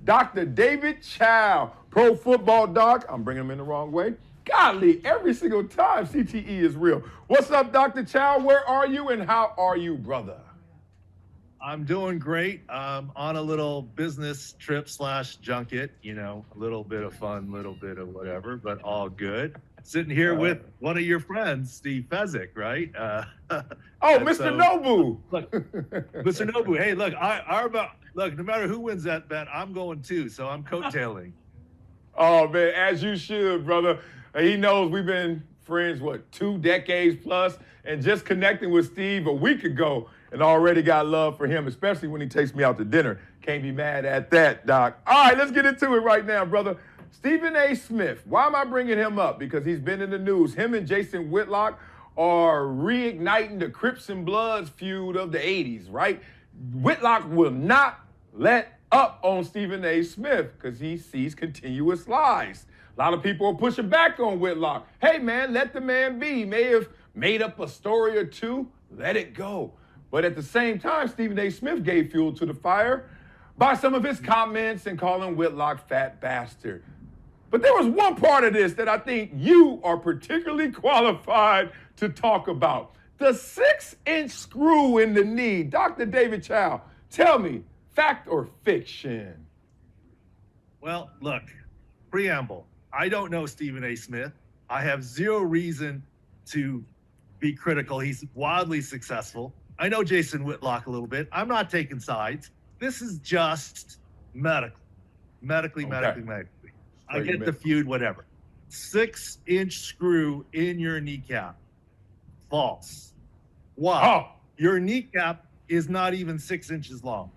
Dr. David Chow, pro football doc. I'm bringing him in the wrong way. Golly, every single time CTE is real. What's up, Dr. Chow? Where are you and how are you, brother? I'm doing great. On a little business trip / junket, a little bit of fun, little bit of whatever, but all good. Sitting here with one of your friends, Steve Fezzik, right? Oh, Mr. Nobu. Look, Mr. Nobu, hey, look, look, no matter who wins that bet, I'm going too, so I'm coattailing. Oh, man, as you should, brother. He knows we've been friends, 2 decades plus, and just connecting with Steve a week ago and already got love for him, especially when he takes me out to dinner. Can't be mad at that, Doc. All right, let's get into it right now, brother. Stephen A. Smith, why am I bringing him up? Because he's been in the news. Him and Jason Whitlock are reigniting the Crips and Bloods feud of the 80s, right? Whitlock will not let up on Stephen A. Smith because he sees continuous lies. A lot of people are pushing back on Whitlock. Hey, man, let the man be. He may have made up a story or two. Let it go. But at the same time, Stephen A. Smith gave fuel to the fire by some of his comments and calling Whitlock fat bastard. But there was one part of this that I think you are particularly qualified to talk about. The 6-inch screw in the knee. Dr. David Chow, tell me, fact or fiction? Well, look, preamble. I don't know Stephen A. Smith. I have zero reason to be critical. He's wildly successful. I know Jason Whitlock a little bit. I'm not taking sides. This is just medically. I get the feud, whatever. 6-inch screw in your kneecap. False. Why? Oh. Your kneecap is not even 6 inches long.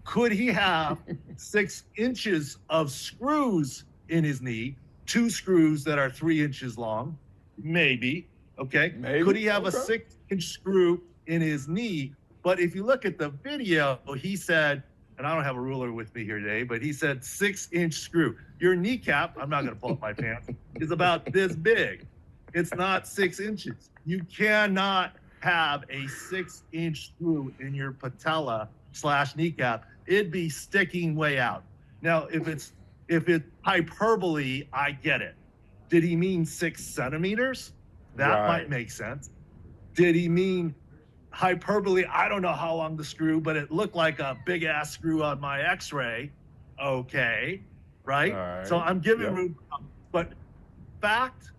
Could he have 6 inches of screws in his knee? 2 screws that are 3 inches long? Maybe. Okay. Maybe. Could he have a 6-inch screw in his knee? But if you look at the video, he said, and I don't have a ruler with me here today, but he said 6-inch screw. Your kneecap, I'm not going to pull up my pants, is about this big. It's not 6 inches. You cannot have a 6-inch screw in your patella / kneecap. It'd be sticking way out. Now, if it's hyperbole, I get it. Did he mean 6 centimeters? That might make sense. Did he mean hyperbole? I don't know how long the screw, but it looked like a big ass screw on my x-ray. Okay, right? So I'm giving room, but fact,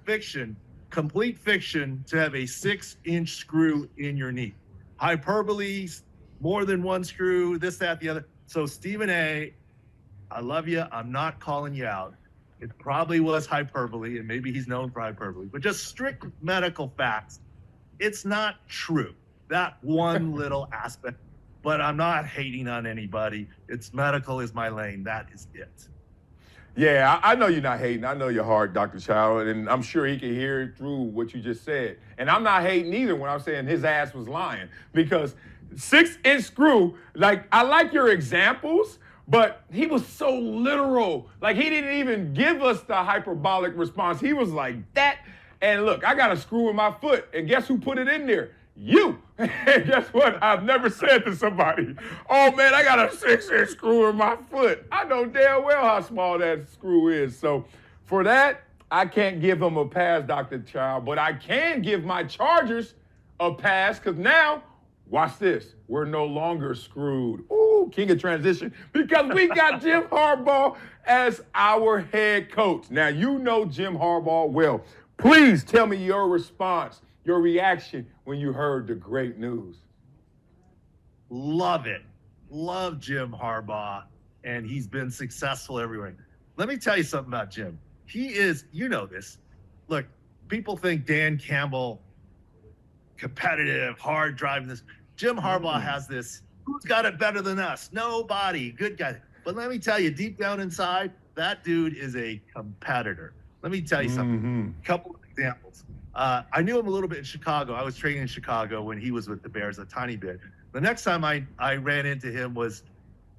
fiction, complete fiction to have a 6-inch screw in your knee. Hyperbole, more than one screw, this, that, the other. So Stephen A., I love you. I'm not calling you out. It probably was hyperbole, and maybe he's known for hyperbole, but just strict medical facts. It's not true. That one little aspect, but I'm not hating on anybody. It's medical is my lane. That is it. Yeah, I know you're not hating. I know your heart, Dr. Chow, and I'm sure he can hear through what you just said. And I'm not hating either when I'm saying his ass was lying, because 6-inch screw, like, I like your examples, but he was so literal. Like, he didn't even give us the hyperbolic response. He was like that. And look, I got a screw in my foot, and guess who put it in there? You. And guess what? I've never said to somebody, oh man, I got a 6-inch screw in my foot. I know damn well how small that screw is. So for that, I can't give him a pass, Dr. Chow, but I can give my Chargers a pass, because now, watch this, we're no longer screwed. Ooh, king of transition, because we got Jim Harbaugh as our head coach. Now, you know Jim Harbaugh well. Please tell me your response, your reaction when you heard the great news. Love it. Love Jim Harbaugh, and he's been successful everywhere. Let me tell you something about Jim. He is, you know this. Look, people think Dan Campbell, competitive, hard driving this. Jim Harbaugh has this, who's got it better than us? Nobody, good guy. But let me tell you, deep down inside, that dude is a competitor. Let me tell you something. A couple of examples. I knew him a little bit in Chicago. I was training in Chicago when he was with the Bears, a tiny bit. The next time I ran into him was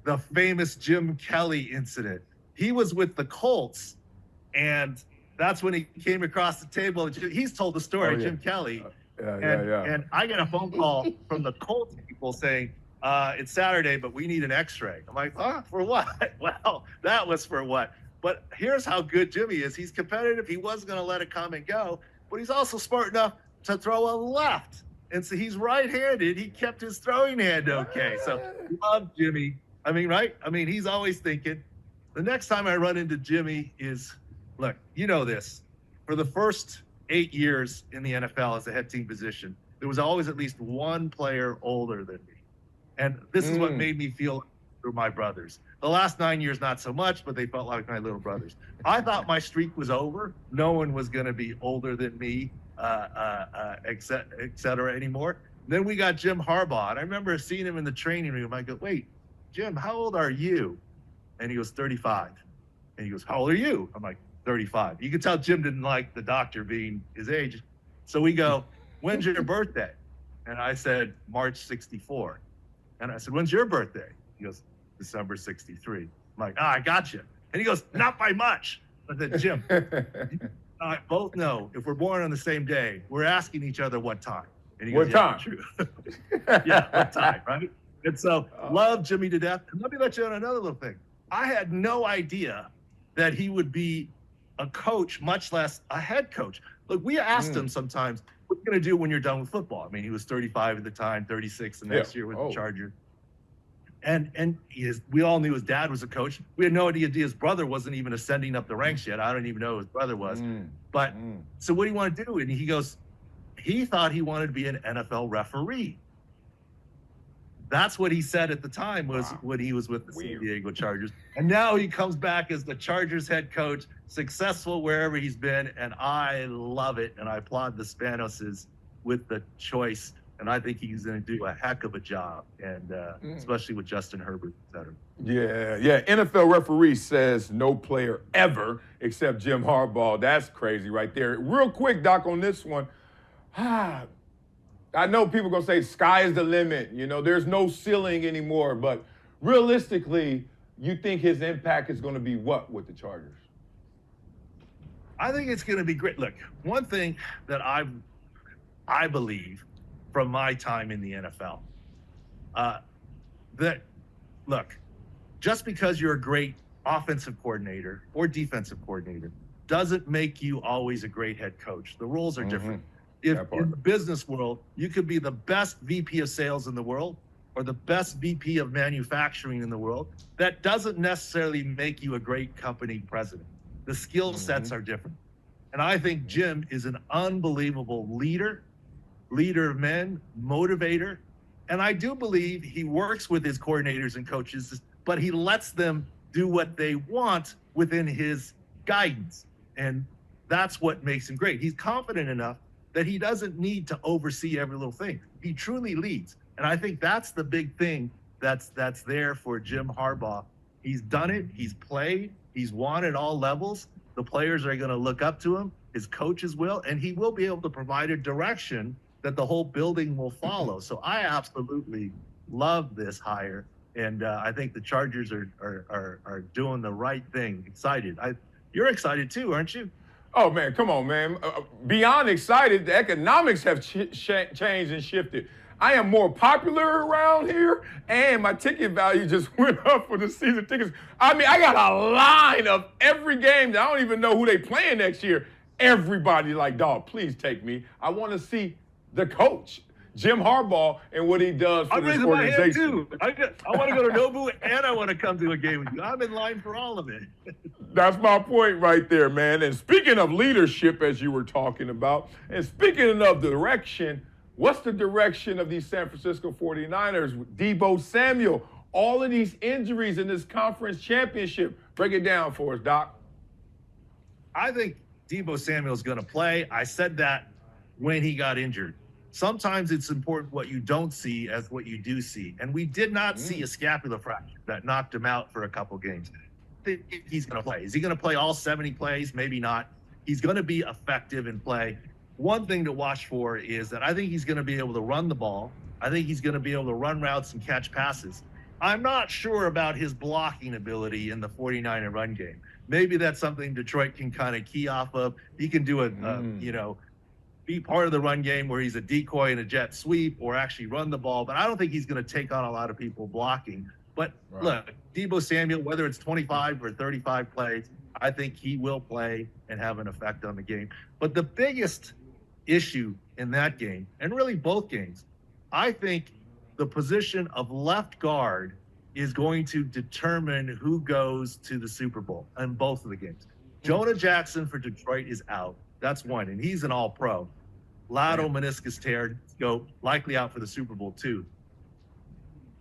the famous Jim Kelly incident. He was with the Colts, and that's when he came across the table. He's told the story, Jim Kelly. And I got a phone call from the Colts people saying, it's Saturday, but we need an x-ray. I'm like, for what? Well, that was for what? But here's how good Jimmy is. He's competitive. He wasn't going to let it come and go, but he's also smart enough to throw a left. And so he's right-handed. He kept his throwing hand okay. So love Jimmy. I mean, right? I mean, he's always thinking. The next time I run into Jimmy is, look, you know this. For the first 8 years in the NFL as a head team position, there was always at least one player older than me. And this is what made me feel through my brothers. The last 9 years, not so much, but they felt like my little brothers. I thought my streak was over. No one was going to be older than me, et cetera, anymore. Then we got Jim Harbaugh. And I remember seeing him in the training room. I go, wait, Jim, how old are you? And he goes, 35. And he goes, how old are you? I'm like, 35. You could tell Jim didn't like the doctor being his age. So we go, when's your birthday? And I said, March 64. And I said, when's your birthday? He goes, December 63. I'm like, I got you. And he goes, not by much. I said, Jim, I both know if we're born on the same day, we're asking each other what time. And he goes, what time? True. Yeah, what time, right? And so love Jimmy to death. And let me let you on another little thing. I had no idea that he would be a coach, much less a head coach. Look, we asked him sometimes, what are you going to do when you're done with football? I mean, he was 35 at the time, 36 the next year with the Chargers. And we all knew his dad was a coach. We had no idea his brother wasn't even ascending up the ranks yet. I don't even know who his brother was. But so what do you want to do? And he goes, he thought he wanted to be an NFL referee. That's what he said at the time was when he was with the San Diego Chargers. And now he comes back as the Chargers head coach, successful wherever he's been. And I love it. And I applaud the Spanoses with the choice. And I think he's going to do a heck of a job, and especially with Justin Herbert, et cetera. Yeah. NFL referee says no player ever except Jim Harbaugh. That's crazy right there. Real quick, Doc, on this one. I know people are going to say sky is the limit. You know, there's no ceiling anymore. But realistically, you think his impact is going to be what with the Chargers? I think it's going to be great. Look, one thing that I believe from my time in the NFL, that, look, just because you're a great offensive coordinator or defensive coordinator doesn't make you always a great head coach. The roles are different. If in the business world, you could be the best VP of sales in the world or the best VP of manufacturing in the world, that doesn't necessarily make you a great company president. The skill sets are different. And I think Jim is an unbelievable leader of men, motivator. And I do believe he works with his coordinators and coaches, but he lets them do what they want within his guidance. And that's what makes him great. He's confident enough that he doesn't need to oversee every little thing. He truly leads. And I think that's the big thing that's there for Jim Harbaugh. He's done it. He's played. He's won at all levels. The players are going to look up to him. His coaches will, and he will be able to provide a direction that the whole building will follow. So I absolutely love this hire. And I think the Chargers are doing the right thing. Excited. You're excited too, aren't you? Oh, man, come on, man. Beyond excited, the economics have changed and shifted. I am more popular around here, and my ticket value just went up for the season tickets. I mean, I got a line of every game that I don't even know who they playing next year. Everybody like, dog, please take me. I want to see the coach, Jim Harbaugh, and what he does for this organization. I'm raising my hand, too. I want to go to Nobu, and I want to come to a game with you. I'm in line for all of it. That's my point right there, man. And speaking of leadership, as you were talking about, and speaking of direction, what's the direction of these San Francisco 49ers with Deebo Samuel? All of these injuries in this conference championship. Break it down for us, Doc. I think Deebo Samuel is going to play. I said that when he got injured. Sometimes it's important what you don't see as what you do see. And we did not see a scapular fracture that knocked him out for a couple games. I think he's going to play. Is he going to play all 70 plays? Maybe not. He's going to be effective in play. One thing to watch for is that I think he's going to be able to run the ball. I think he's going to be able to run routes and catch passes. I'm not sure about his blocking ability in the 49er run game. Maybe that's something Detroit can kind of key off of. He can do be part of the run game where he's a decoy and a jet sweep or actually run the ball. But I don't think he's going to take on a lot of people blocking. But look, Deebo Samuel, whether it's 25 or 35 plays, I think he will play and have an effect on the game. But the biggest issue in that game, and really both games, I think the position of left guard is going to determine who goes to the Super Bowl in both of the games. Jonah Jackson for Detroit is out. That's one, and he's an all-pro. Lateral meniscus tear, likely out for the Super Bowl too.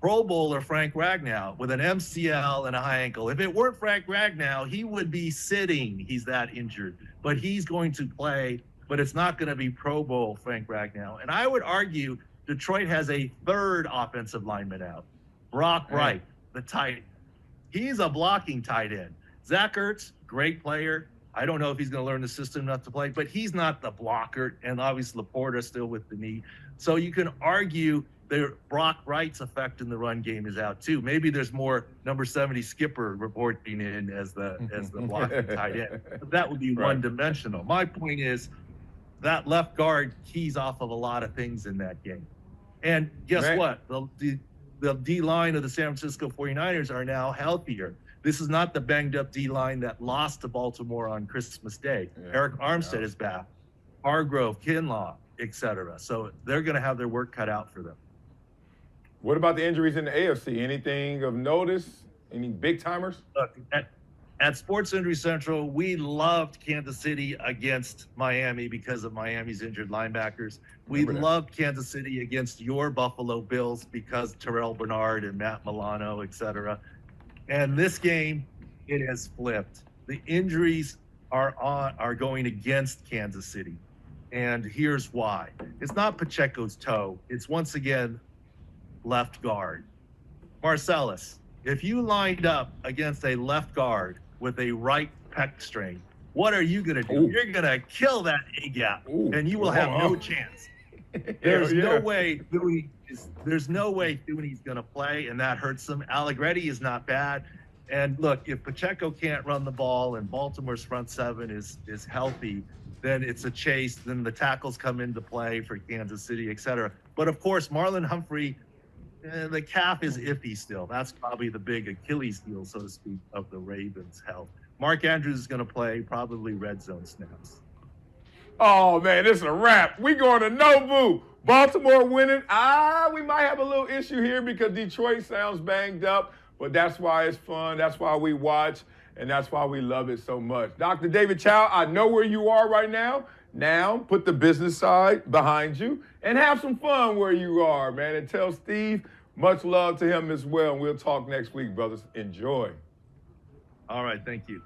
Pro Bowler Frank Ragnow with an MCL and a high ankle. If it weren't Frank Ragnow, he would be sitting. He's that injured, but he's going to play. But it's not going to be Pro Bowl Frank Ragnow. And I would argue Detroit has a third offensive lineman out, Brock Wright, the tight end. He's a blocking tight end. Zach Ertz, great player. I don't know if he's going to learn the system enough to play, but he's not the blocker. And obviously Laporta still with the knee. So you can argue that Brock Wright's effect in the run game is out too. Maybe there's more number 70 Skipper reporting in as the blocking tight end. But that would be one-dimensional. My point is that left guard keys off of a lot of things in that game. And guess what? The D-line of the San Francisco 49ers are now healthier. This is not the banged-up D-line that lost to Baltimore on Christmas Day. Eric Armstead is back. Hargrove, Kinlaw, etc. So they're going to have their work cut out for them. What about the injuries in the AFC? Anything of notice? Any big-timers? Look, at Sports Injury Central, we loved Kansas City against Miami because of Miami's injured linebackers. We loved Kansas City against your Buffalo Bills because Terrell Bernard and Matt Milano, etc. And this game, it has flipped. The injuries are going against Kansas City. And here's why. It's not Pacheco's toe. It's once again left guard. Marcellus, if you lined up against a left guard with a right pec strain, what are you going to do? You're going to kill that A-gap, and you will have no chance. There's no way there's no way Thune's going to play, and that hurts him. Allegretti is not bad. And look, if Pacheco can't run the ball and Baltimore's front seven is healthy, then it's a chase. Then the tackles come into play for Kansas City, et cetera. But of course, Marlon Humphrey, the calf is iffy still. That's probably the big Achilles heel, so to speak, of the Ravens' health. Mark Andrews is going to play probably red zone snaps. Oh, man, this is a wrap. We going to Nobu. Baltimore winning. We might have a little issue here because Detroit sounds banged up, but that's why it's fun. That's why we watch, and that's why we love it so much. Dr. David Chow, I know where you are right now. Now, put the business side behind you and have some fun where you are, man. And tell Steve much love to him as well. And we'll talk next week, brothers. Enjoy. All right. Thank you.